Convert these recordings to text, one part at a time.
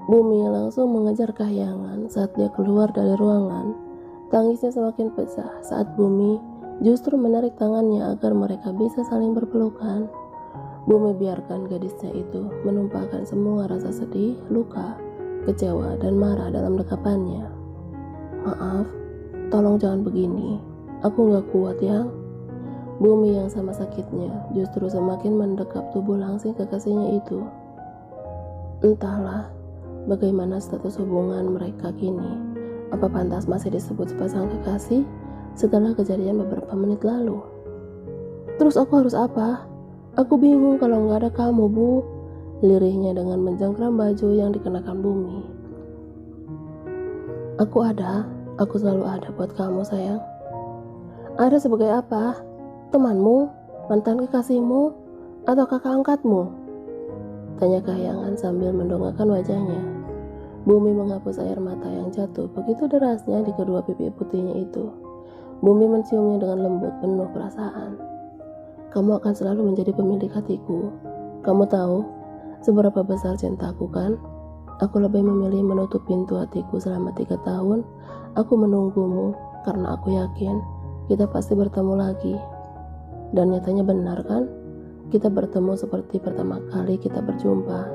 Bumi langsung mengejar Kahyangan saat dia keluar dari ruangan. Tangisnya semakin pecah saat Bumi justru menarik tangannya agar mereka bisa saling berpelukan. Bumi biarkan gadisnya itu menumpahkan semua rasa sedih, luka, kecewa, dan marah dalam dekapannya. "Maaf, tolong jangan begini. Aku gak kuat ya." Bumi yang sama sakitnya justru semakin mendekap tubuh langsing kekasihnya itu. Entahlah bagaimana status hubungan mereka kini. Apa pantas masih disebut sepasang kekasih setelah kejadian beberapa menit lalu? "Terus aku harus apa? Aku bingung kalau nggak ada kamu, Bu," lirihnya dengan menjangkram baju yang dikenakan Bumi. Aku selalu ada buat kamu, sayang." "Ada sebagai apa? Temanmu? Mantan kekasihmu? Atau kakak angkatmu?" tanya Kahyangan sambil mendongakkan wajahnya. Bumi menghapus air mata yang jatuh begitu derasnya di kedua pipi putihnya itu. Bumi menciumnya dengan lembut penuh perasaan. "Kamu akan selalu menjadi pemilik hatiku. Kamu tahu seberapa besar cintaku kan? Aku lebih memilih menutup pintu hatiku selama 3 tahun. Aku menunggumu karena aku yakin kita pasti bertemu lagi. Dan nyatanya benar kan? Kita bertemu seperti pertama kali kita berjumpa,"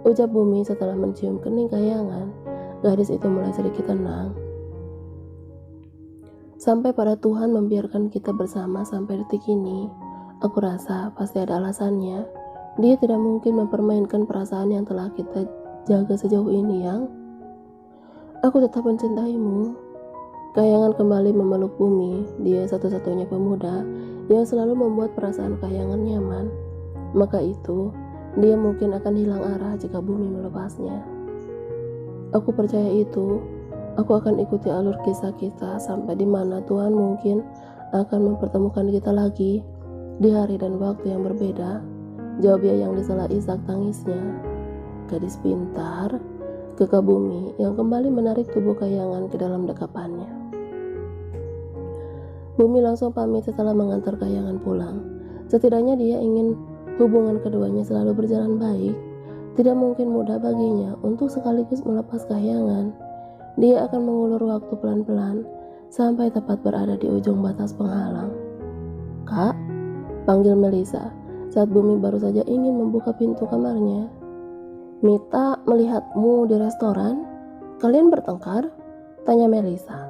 ucap Bumi setelah mencium kening Kahyangan. Gadis itu mulai sedikit tenang. "Sampai pada Tuhan membiarkan kita bersama sampai detik ini. Aku rasa pasti ada alasannya. Dia tidak mungkin mempermainkan perasaan yang telah kita jaga sejauh ini, Yang. Aku tetap mencintaimu." Kahyangan kembali memeluk Bumi. Dia satu-satunya pemuda yang selalu membuat perasaan Kahyangan nyaman. Maka itu, dia mungkin akan hilang arah jika Bumi melepasnya. "Aku percaya itu. Aku akan ikuti alur kisah kita sampai di mana Tuhan mungkin akan mempertemukan kita lagi di hari dan waktu yang berbeda," jawab ia yang disela isak tangisnya. Gadis pintar, kekeh Bumi yang kembali menarik tubuh Kahyangan ke dalam dekapannya. Bumi langsung pamit setelah mengantar Kahyangan pulang. Setidaknya dia ingin hubungan keduanya selalu berjalan baik. Tidak mungkin mudah baginya untuk sekaligus melepas Kahyangan. Dia akan mengulur waktu pelan-pelan sampai tepat berada di ujung batas penghalang. "Kak," panggil Melisa saat Bumi baru saja ingin membuka pintu kamarnya. "Mita melihatmu di restoran. Kalian bertengkar?" tanya Melisa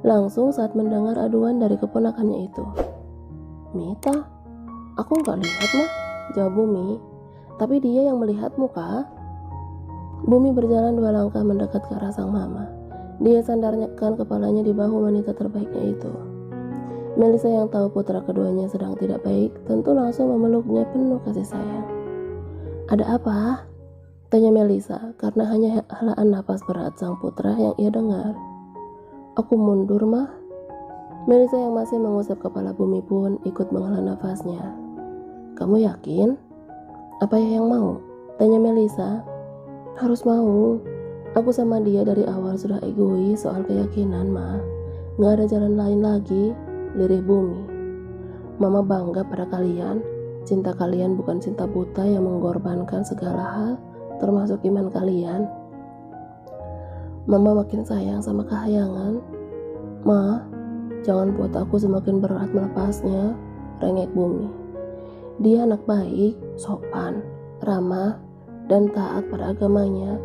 langsung saat mendengar aduan dari keponakannya itu. "Mita? Aku nggak lihat, Mah," jawab Bumi. "Tapi dia yang melihatmu, Kak." Bumi berjalan 2 langkah mendekat ke arah sang mama. Dia sandarkan kepalanya di bahu wanita terbaiknya itu. Melisa yang tahu putra keduanya sedang tidak baik tentu langsung memeluknya penuh kasih sayang. "Ada apa?" tanya Melisa karena hanya helaan napas berat sang putra yang ia dengar. "Aku mundur, Mah." Melisa yang masih mengusap kepala Bumi pun ikut menghela nafasnya. "Kamu yakin? Apa yang mau?" tanya Melisa. "Harus mau. Aku sama dia dari awal sudah egois soal keyakinan, Ma. Gak ada jalan lain lagi," lirih Bumi. "Mama bangga pada kalian. Cinta kalian bukan cinta buta yang mengorbankan segala hal, termasuk iman kalian. Mama makin sayang sama Kahyangan. Ma, jangan buat aku semakin berat melepasnya," rengek Bumi. "Dia anak baik, sopan, ramah, dan taat pada agamanya.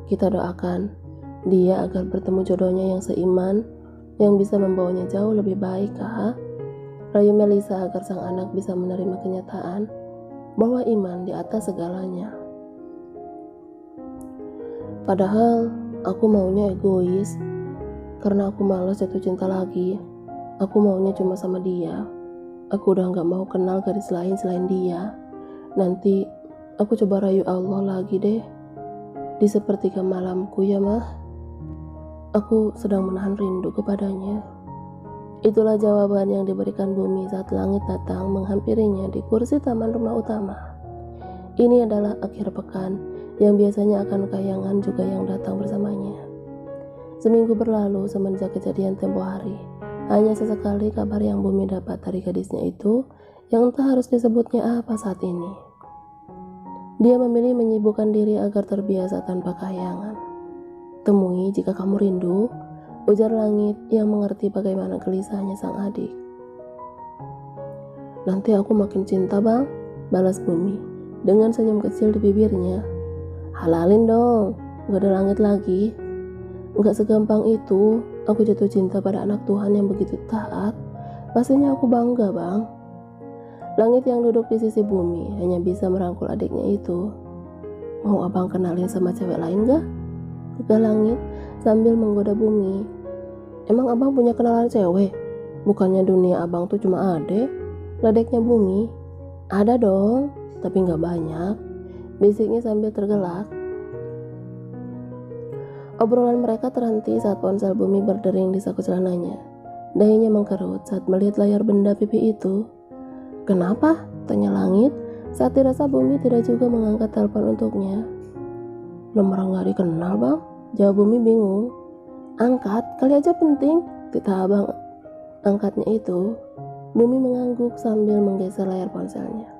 Kita doakan dia agar bertemu jodohnya yang seiman, yang bisa membawanya jauh lebih baik, Kak," rayu Melisa agar sang anak bisa menerima kenyataan bahwa iman di atas segalanya. "Padahal aku maunya egois, karena aku malas jatuh cinta lagi. Aku maunya cuma sama dia. Aku udah gak mau kenal gadis lain selain dia. Nanti aku coba rayu Allah lagi deh. Di sepertiga malamku ya, Mah. Aku sedang menahan rindu kepadanya." Itulah jawaban yang diberikan Bumi saat langit datang menghampirinya di kursi taman rumah utama. Ini adalah akhir pekan yang biasanya akan Kahyangan juga yang datang bersamanya. Seminggu berlalu semenjak kejadian tempo hari. Hanya sesekali kabar yang Bumi dapat dari gadisnya itu yang entah harus disebutnya apa saat ini. Dia memilih menyibukkan diri agar terbiasa tanpa kahyangan. Temui jika kamu rindu, ujar langit yang mengerti bagaimana gelisahnya sang adik. Nanti aku makin cinta bang, balas bumi dengan senyum kecil di bibirnya. Halalin dong, gak ada langit lagi. Gak segampang itu, aku jatuh cinta pada anak Tuhan yang begitu taat. Pastinya aku bangga bang. Langit yang duduk di sisi bumi hanya bisa merangkul adiknya itu. Mau abang kenalin sama cewek lain gak? Kekeh langit sambil menggoda bumi. Emang abang punya kenalan cewek? Bukannya dunia abang tuh cuma adek? Ledeknya bumi. Ada dong, tapi gak banyak, bisiknya sambil tergelak. Obrolan mereka terhenti saat ponsel bumi berdering di saku celananya. Dahinya mengkerut saat melihat layar benda pipi itu. Kenapa? Tanya langit saat dirasa bumi tidak juga mengangkat telepon untuknya. Nomor gak dikenal bang, jawab bumi bingung. Angkat, kali aja penting, titah abang angkatnya itu. Bumi mengangguk sambil menggeser layar ponselnya.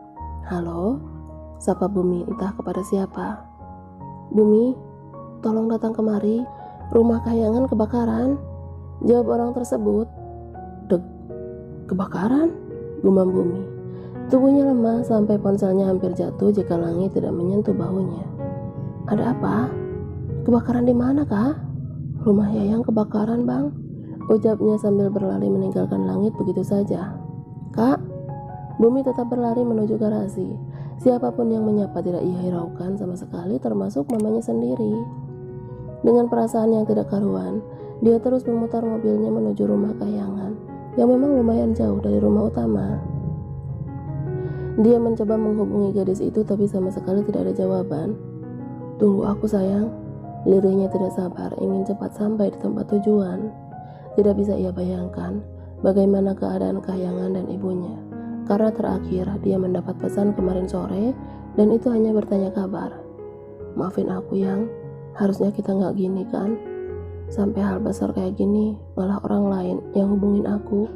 Halo? Sapa bumi entah kepada siapa. Bumi, tolong datang kemari, rumah kahyangan kebakaran, jawab orang tersebut. Dek, kebakaran? Gumam bumi. Tubuhnya lemah sampai ponselnya hampir jatuh jika langit tidak menyentuh bahunya. Ada apa? Kebakaran di mana kah? Rumah Yayang kebakaran bang, ucapnya sambil berlari meninggalkan langit begitu saja. Kak, bumi tetap berlari menuju garasi. Siapapun yang menyapa tidak ia hiraukan sama sekali, termasuk mamanya sendiri. Dengan perasaan yang tidak karuan, dia terus memutar mobilnya menuju rumah kahyangan yang memang lumayan jauh dari rumah utama. Dia mencoba menghubungi gadis itu tapi sama sekali tidak ada jawaban. Tunggu aku sayang, lirihnya tidak sabar ingin cepat sampai di tempat tujuan. Tidak bisa ia bayangkan bagaimana keadaan kahyangan dan ibunya, karena terakhir dia mendapat pesan kemarin sore dan itu hanya bertanya kabar. Maafin aku yang, harusnya kita gak gini kan? Sampai hal besar kayak gini malah orang lain yang hubungin aku.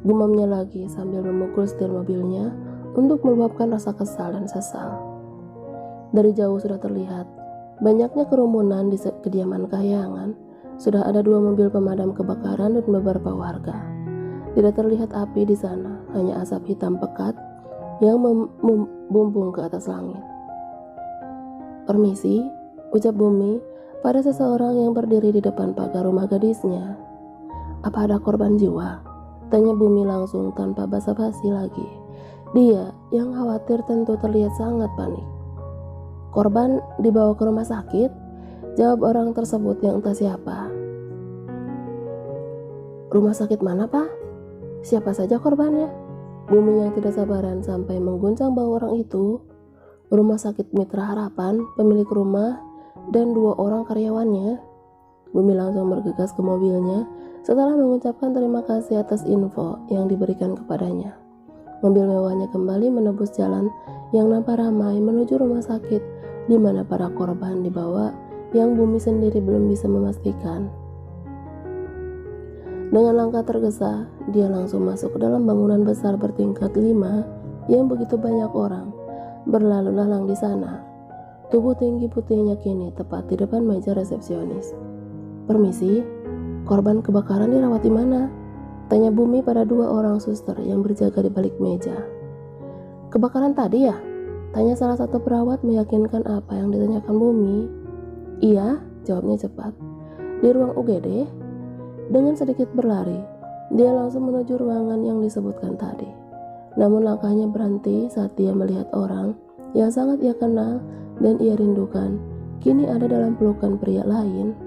Gumamnya lagi sambil memukul setir mobilnya untuk meluapkan rasa kesal dan sesal. Dari jauh sudah terlihat banyaknya kerumunan di kediaman kahyangan. Sudah ada 2 mobil pemadam kebakaran dan beberapa warga. Tidak terlihat api di sana, hanya asap hitam pekat yang membumbung ke atas langit. Permisi, ucap bumi pada seseorang yang berdiri di depan pagar rumah gadisnya. Apa ada korban jiwa? Tanya bumi langsung tanpa basa-basi lagi. Dia yang khawatir tentu terlihat sangat panik. Korban dibawa ke rumah sakit? Jawab orang tersebut yang entah siapa. Rumah sakit mana pak? Siapa saja korbannya? Bumi yang tidak sabaran sampai mengguncang bahu orang itu. Rumah sakit Mitra Harapan, pemilik rumah, dan 2 orang karyawannya. Bumi langsung bergegas ke mobilnya setelah mengucapkan terima kasih atas info yang diberikan kepadanya. Mobil mewahnya kembali menembus jalan yang nampak ramai menuju rumah sakit di mana para korban dibawa yang bumi sendiri belum bisa memastikan. Dengan langkah tergesa, dia langsung masuk ke dalam bangunan besar bertingkat 5 yang begitu banyak orang berlalu lalang di sana. Tubuh tinggi putihnya kini tepat di depan meja resepsionis. Permisi, korban kebakaran dirawat di mana? Tanya bumi pada 2 orang suster yang berjaga di balik meja. Kebakaran tadi ya? Tanya salah satu perawat meyakinkan apa yang ditanyakan bumi. Iya, jawabnya cepat. Di ruang UGD? Dengan sedikit berlari, dia langsung menuju ruangan yang disebutkan tadi. Namun langkahnya berhenti saat dia melihat orang yang sangat ia kenal dan ia rindukan, kini ada dalam pelukan pria lain.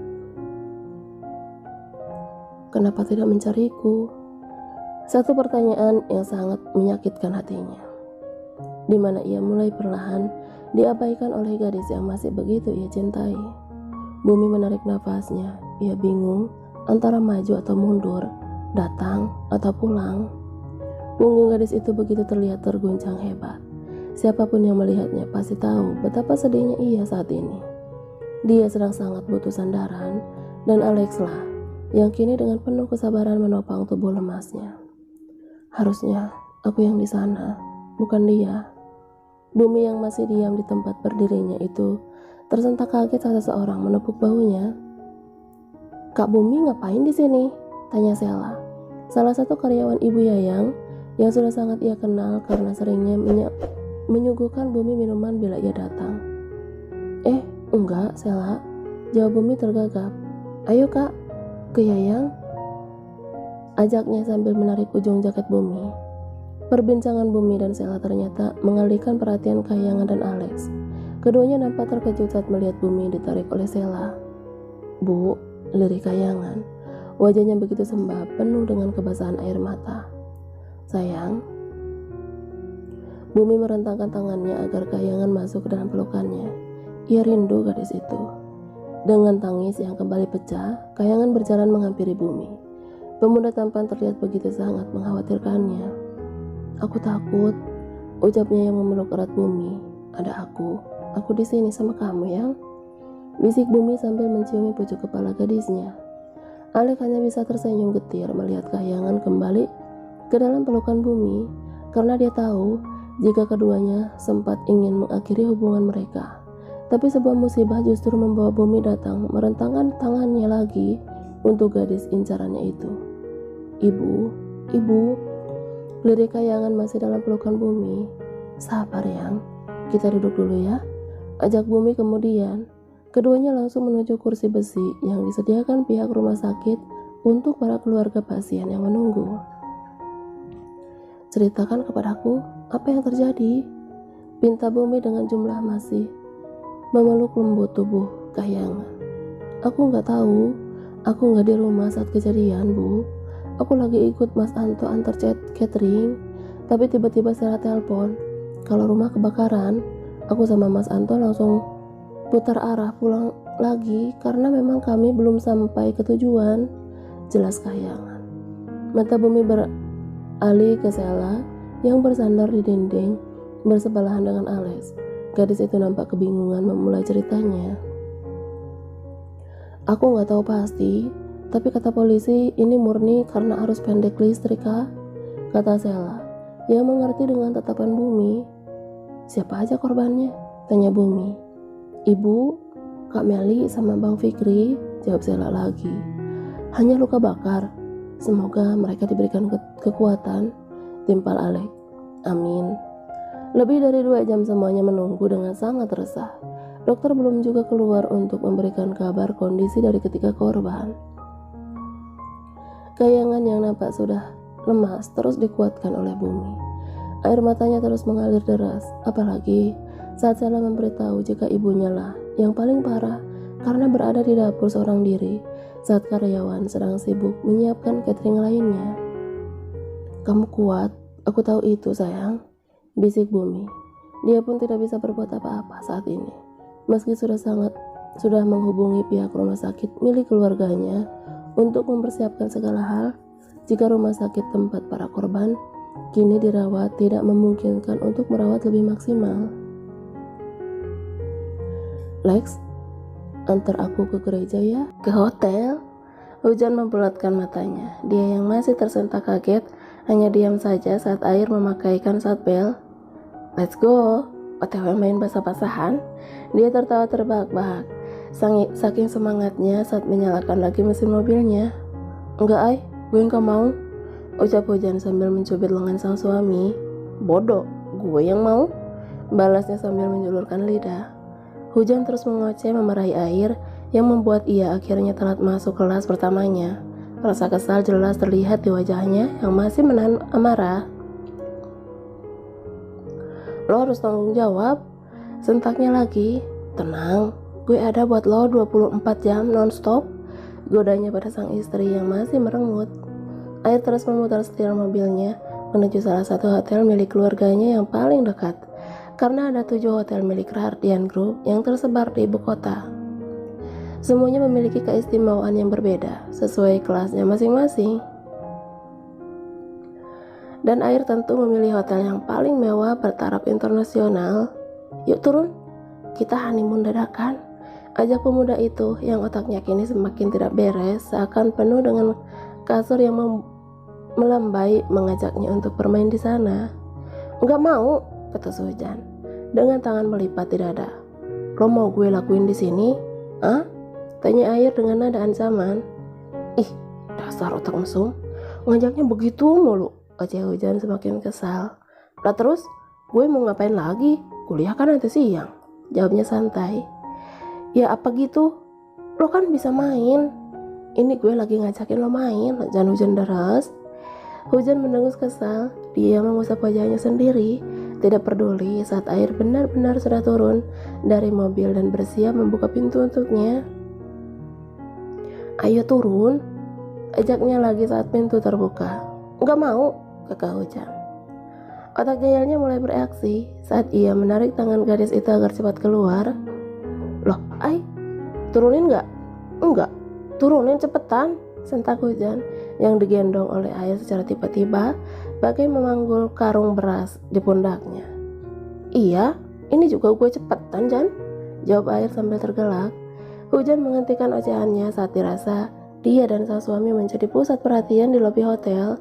Kenapa tidak mencariku? Satu pertanyaan yang sangat menyakitkan hatinya. Di mana ia mulai perlahan diabaikan oleh gadis yang masih begitu ia cintai. Bumi menarik nafasnya, ia bingung antara maju atau mundur, datang atau pulang. Punggung gadis itu begitu terlihat terguncang hebat. Siapapun yang melihatnya pasti tahu betapa sedihnya ia saat ini. Dia sedang sangat butuh sandaran, dan Alex lah yang kini dengan penuh kesabaran menopang tubuh lemasnya. Harusnya aku yang di sana, bukan dia. Bumi yang masih diam di tempat berdirinya itu tersentak kaget saat seseorang menepuk bahunya. "Kak Bumi ngapain di sini?" tanya Sela, salah satu karyawan Ibu Yayang yang sudah sangat ia kenal karena seringnya menyuguhkan Bumi minuman bila ia datang. Enggak, Sela," jawab Bumi tergagap. "Ayo Kak, ke Yayang," ajaknya sambil menarik ujung jaket Bumi. Perbincangan Bumi dan Sela ternyata mengalihkan perhatian Kahyangan dan Alex. Keduanya nampak terkejut saat melihat Bumi ditarik oleh Sela. "Bu," lirik Kahyangan. Wajahnya begitu sembab, penuh dengan kebasahan air mata. "Sayang." Bumi merentangkan tangannya agar Kahyangan masuk ke dalam pelukannya. Ia rindu gadis itu. Dengan tangis yang kembali pecah, Kahyangan berjalan menghampiri Bumi. Pemuda tampan terlihat begitu sangat mengkhawatirkannya. "Aku takut," ucapnya yang memeluk erat Bumi. "Ada aku di sini sama kamu ya," bisik Bumi sambil menciumi pucuk kepala gadisnya. Alek hanya bisa tersenyum getir melihat Kahyangan kembali ke dalam pelukan Bumi, karena dia tahu jika keduanya sempat ingin mengakhiri hubungan mereka. Tapi sebuah musibah justru membawa Bumi datang merentangkan tangannya lagi untuk gadis incarannya itu. Ibu, lirik Kahyangan masih dalam pelukan Bumi. "Sabar Yang, kita duduk dulu ya," ajak Bumi kemudian. Keduanya langsung menuju kursi besi yang disediakan pihak rumah sakit untuk para keluarga pasien yang menunggu. "Ceritakan kepadaku apa yang terjadi," pinta Bumi dengan jumlah masih memeluk lembut tubuh Kahyangan. "Aku nggak tahu, aku nggak di rumah saat kejadian, Bu. Aku lagi ikut Mas Anto antar catering, tapi tiba-tiba Sela telepon kalau rumah kebakaran. Aku sama Mas Anto langsung putar arah pulang lagi karena memang kami belum sampai ke tujuan," jelas Kahyangan. Mata Bumi beralih ke Sela yang bersandar di dinding bersebelahan dengan Alex. Gadis itu nampak kebingungan memulai ceritanya. "Aku nggak tahu pasti, tapi kata polisi ini murni karena arus pendek listrik, Kak," kata Sela yang mengerti dengan tatapan Bumi. "Siapa aja korbannya?" tanya Bumi. "Ibu, Kak Meli sama Bang Fikri," jawab Sela lagi. "Hanya luka bakar. Semoga mereka diberikan kekuatan," timpal Alek. "Amin." Lebih dari 2 jam semuanya menunggu dengan sangat resah. Dokter belum juga keluar untuk memberikan kabar kondisi dari ketiga korban. Kahyangan yang nampak sudah lemas terus dikuatkan oleh Bumi. Air matanya terus mengalir deras, apalagi saat Sela memberitahu jika ibunya lah yang paling parah karena berada di dapur seorang diri saat karyawan sedang sibuk menyiapkan catering lainnya. "Kamu kuat, aku tahu itu sayang," bisik Bumi. Dia pun tidak bisa berbuat apa-apa saat ini. Meski sudah menghubungi pihak rumah sakit milik keluarganya untuk mempersiapkan segala hal, jika rumah sakit tempat para korban kini dirawat tidak memungkinkan untuk merawat lebih maksimal. "Lex, antar aku ke gereja ya." "Ke hotel?" Hujan membulatkan matanya. Dia yang masih tersentak kaget hanya diam saja saat air memakaikan satbel. "Let's go." OTW main basah-basahan. Dia tertawa terbahak-bahak saking semangatnya saat menyalakan lagi mesin mobilnya. "Enggak ay, gue nggak mau," ucap Hujan sambil mencubit lengan sang suami. "Bodoh, gue yang mau," balasnya sambil menjulurkan lidah. Hujan terus mengoceh memarahi air yang membuat ia akhirnya telat masuk kelas pertamanya. Rasa kesal jelas terlihat di wajahnya yang masih menahan amarah. "Lo harus tanggung jawab," sentaknya lagi. "Tenang, gue ada buat lo 24 jam non-stop," godanya pada sang istri yang masih merengut. Air terus memutar setir mobilnya menuju salah satu hotel milik keluarganya yang paling dekat, karena ada 7 hotel milik Rardian Group yang tersebar di ibu kota. Semuanya memiliki keistimewaan yang berbeda sesuai kelasnya masing-masing. Dan Air tentu memilih hotel yang paling mewah bertaraf internasional. "Yuk turun, kita honeymoon dadakan," ajak pemuda itu yang otaknya kini semakin tidak beres seakan penuh dengan kasur yang melambai mengajaknya untuk bermain di sana. "Enggak mau," kata Hujan. dengan tangan melipat di dada. Lo mau gue lakuin di sini? Hah? Tanya Air dengan nada ancaman. Ih, dasar otak mesum. Ngajaknya begitu mulu. Ojek Hujan semakin kesal. Lah terus, gue mau ngapain lagi? Kuliah kan nanti siang. Jawabnya santai. Ya apa gitu? Lo kan bisa main. Ini gue lagi ngajakin lo main, jangan hujan deras. Hujan mendengus kesal. Dia mengusap wajahnya sendiri, tidak peduli saat Air benar-benar sudah turun dari mobil dan bersiap membuka pintu untuknya. Ayo turun, ajaknya lagi saat pintu terbuka. Enggak mau, kekeh Hujan. Otak jayalnya mulai bereaksi saat ia menarik tangan gadis itu agar cepat keluar. Loh, Ai, turunin nggak? Enggak, turunin cepetan, sentak Hujan yang digendong oleh Air secara tiba-tiba bagai memanggul karung beras di pundaknya. Iya, ini juga gue cepetan, Jan, jawab Air sambil tergelak. Hujan menghentikan ocehannya saat dirasa dia dan sang suami menjadi pusat perhatian di lobi hotel.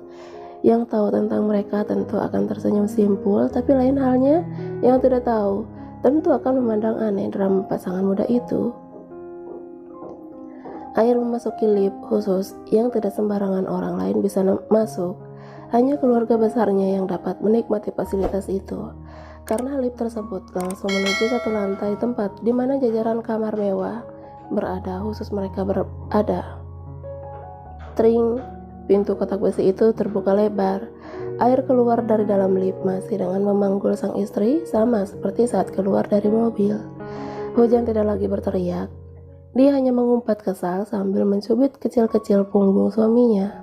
Yang tahu tentang mereka tentu akan tersenyum simpul, tapi lain halnya yang tidak tahu tentu akan memandang aneh drama pasangan muda itu. Air memasuki lift khusus yang tidak sembarangan orang lain bisa masuk. Hanya keluarga besarnya yang dapat menikmati fasilitas itu. Karena lift tersebut langsung menuju satu lantai tempat di mana jajaran kamar mewah berada khusus mereka berada. Tring, pintu kotak besi itu terbuka lebar. Air keluar dari dalam lift masih dengan memanggul sang istri sama seperti saat keluar dari mobil. Hujan tidak lagi berteriak. Dia hanya mengumpat kesal sambil mencubit kecil-kecil punggung suaminya.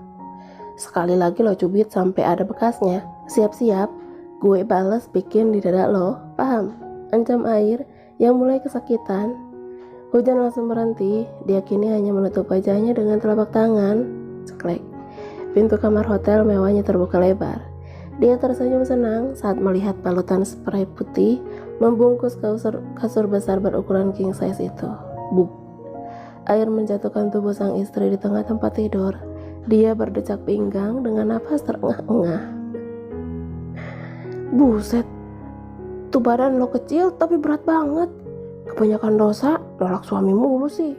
Sekali lagi lo cubit sampai ada bekasnya. Siap-siap, gue bales bikin di dada lo, paham? Ancam Air yang mulai kesakitan. Hujan langsung berhenti, dia kini hanya menutup wajahnya dengan telapak tangan. Ceklek. Pintu kamar hotel mewahnya terbuka lebar. Dia tersenyum senang saat melihat balutan spray putih membungkus kasur besar berukuran king size itu. Buk. Air menjatuhkan tubuh sang istri di tengah tempat tidur. Dia berdecak pinggang dengan napas terengah-engah. Buset, tuh badan lo kecil tapi berat banget. Kebanyakan dosa, nolak suami mulu sih.